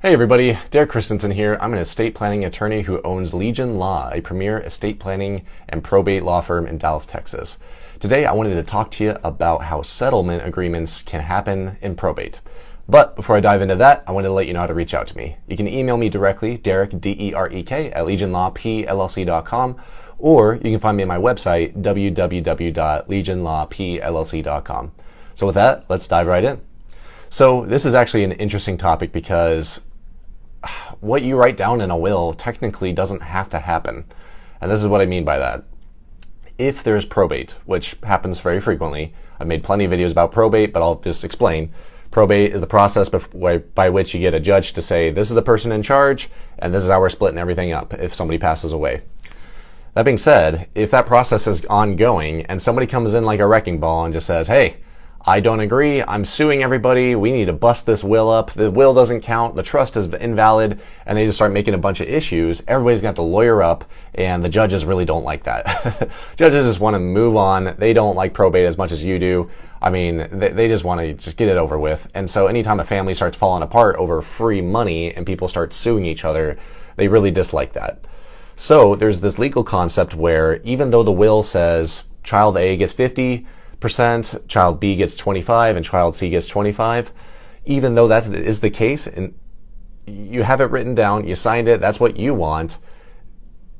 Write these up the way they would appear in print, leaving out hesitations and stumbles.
Hey everybody, Derek Christensen here. I'm an estate planning attorney who owns Legion Law, a premier estate planning and probate law firm in Dallas, Texas. Today I wanted to talk to you about how settlement agreements can happen in probate. But before I dive into that, I wanted to let you know how to reach out to me. You can email me directly, Derek, D-E-R-E-K, at legionlawpllc.com, or you can find me at my website, www.legionlawpllc.com. So with that, let's dive right in. So this is actually an interesting topic because what you write down in a will technically doesn't have to happen. And this is what I mean by that. If there's probate, which happens very frequently, I've made plenty of videos about probate, but I'll just explain. Probate is the process by which you get a judge to say, this is the person in charge, and this is how we're splitting everything up if somebody passes away. That being said, if that process is ongoing and somebody comes in like a wrecking ball and just says, hey, I don't agree, I'm suing everybody, we need to bust this will up, the will doesn't count, the trust is invalid, and they just start making a bunch of issues, everybody's got to lawyer up, and the judges really don't like that. Judges just want to move on, they don't like probate as much as you do. I mean, they just want to just get it over with. And so anytime a family starts falling apart over free money and people start suing each other, they really dislike that. So there's this legal concept where even though the will says child A gets 50%, child B gets 25, and child C gets 25, even though that is the case, and you have it written down, you signed it, that's what you want,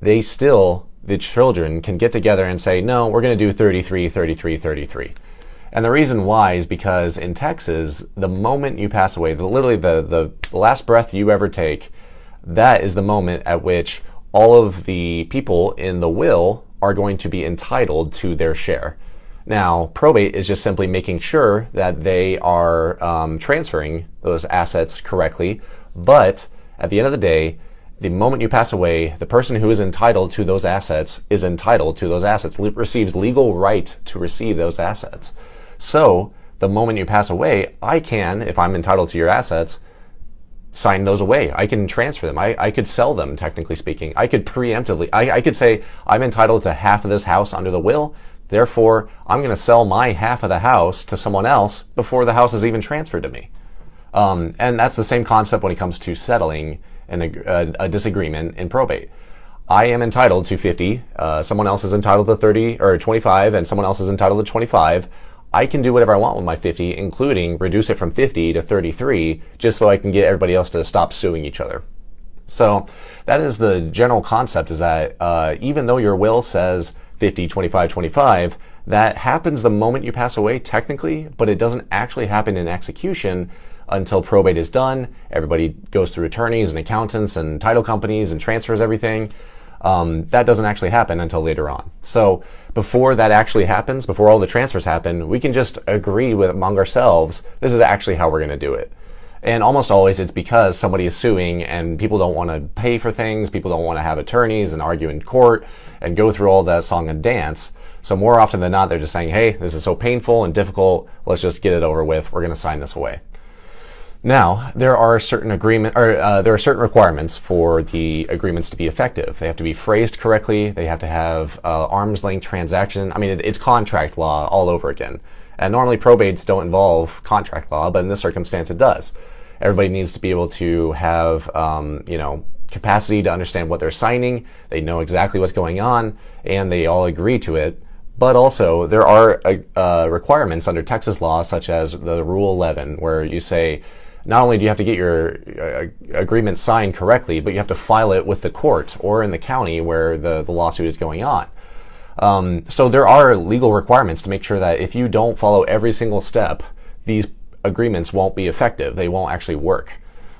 the children can get together and say, no, we're going to do 33, 33, 33. And the reason why is because in Texas, the moment you pass away, literally the last breath you ever take, that is the moment at which all of the people in the will are going to be entitled to their share. Now, probate is just simply making sure that they are transferring those assets correctly, but at the end of the day, the moment you pass away, the person who is entitled to those assets is entitled to those assets, receives legal right to receive those assets. So, the moment you pass away, I can, if I'm entitled to your assets, sign those away. I can transfer them. I could sell them, technically speaking. I could preemptively, I could say, I'm entitled to half of this house under the will, therefore, I'm going to sell my half of the house to someone else before the house is even transferred to me. And that's the same concept when it comes to settling a disagreement in probate. I am entitled to 50, someone else is entitled to 30 or 25, and someone else is entitled to 25. I can do whatever I want with my 50, including reduce it from 50 to 33, just so I can get everybody else to stop suing each other. So that is the general concept, is that even though your will says 50, 25, 25, that happens the moment you pass away technically, but it doesn't actually happen in execution until probate is done. Everybody goes through attorneys and accountants and title companies and transfers everything. That doesn't actually happen until later on. So before that actually happens, before all the transfers happen, we can just agree among ourselves, this is actually how we're going to do it. And almost always it's because somebody is suing and people don't want to pay for things, people don't want to have attorneys and argue in court and go through all that song and dance. So more often than not, they're just saying, hey, this is so painful and difficult, let's just get it over with, we're going to sign this away. Now, there are certain requirements for the agreements to be effective. They have to be phrased correctly, they have to have arm's length transaction. I mean, it's contract law all over again. And normally probates don't involve contract law, but in this circumstance it does. Everybody needs to be able to have, capacity to understand what they're signing. They know exactly what's going on, and they all agree to it. But also, there are requirements under Texas law, such as the Rule 11, where you say, not only do you have to get your agreement signed correctly, but you have to file it with the court or in the county where the lawsuit is going on. So there are legal requirements to make sure that if you don't follow every single step, these agreements won't be effective. They won't actually work.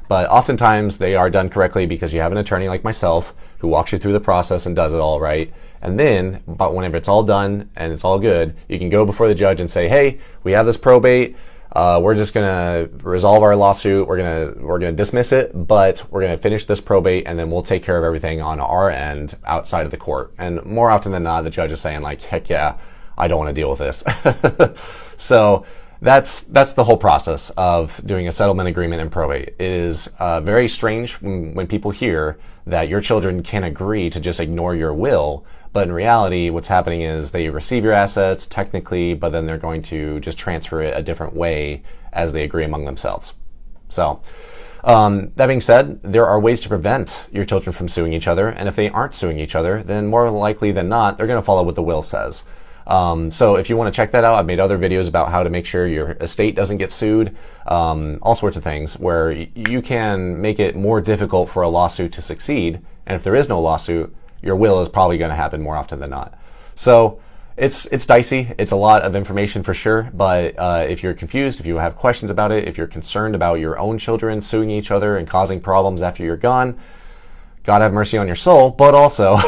But oftentimes they are done correctly because you have an attorney like myself who walks you through the process and does it all right. And then, but whenever it's all done and it's all good, you can go before the judge and say, hey, we have this probate. We're just gonna resolve our lawsuit. We're gonna dismiss it, but we're gonna finish this probate, and then we'll take care of everything on our end outside of the court. And more often than not, the judge is saying like, heck yeah, I don't want to deal with this. So that's the whole process of doing a settlement agreement in probate. It is very strange when people hear that your children can agree to just ignore your will. But in reality, what's happening is they receive your assets technically, but then they're going to just transfer it a different way as they agree among themselves. So That being said, there are ways to prevent your children from suing each other, and if they aren't suing each other, then more likely than not, they're going to follow what the will says. So if you want to check that out, I've made other videos about how to make sure your estate doesn't get sued, all sorts of things where you can make it more difficult for a lawsuit to succeed, and if there is no lawsuit, your will is probably going to happen more often than not. So it's dicey. It's a lot of information for sure, but if you're confused, if you have questions about it, if you're concerned about your own children suing each other and causing problems after you're gone, God have mercy on your soul, but also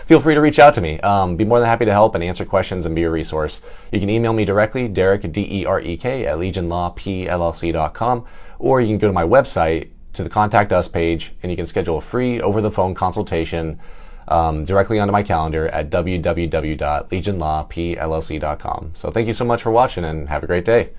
feel free to reach out to me. Be more than happy to help and answer questions and be a resource. You can email me directly, Derek, D-E-R-E-K, at legionlawpllc.com, or you can go to my website to the Contact Us page, and you can schedule a free over-the-phone consultation directly onto my calendar at www.legionlawpllc.com. So thank you so much for watching, and have a great day.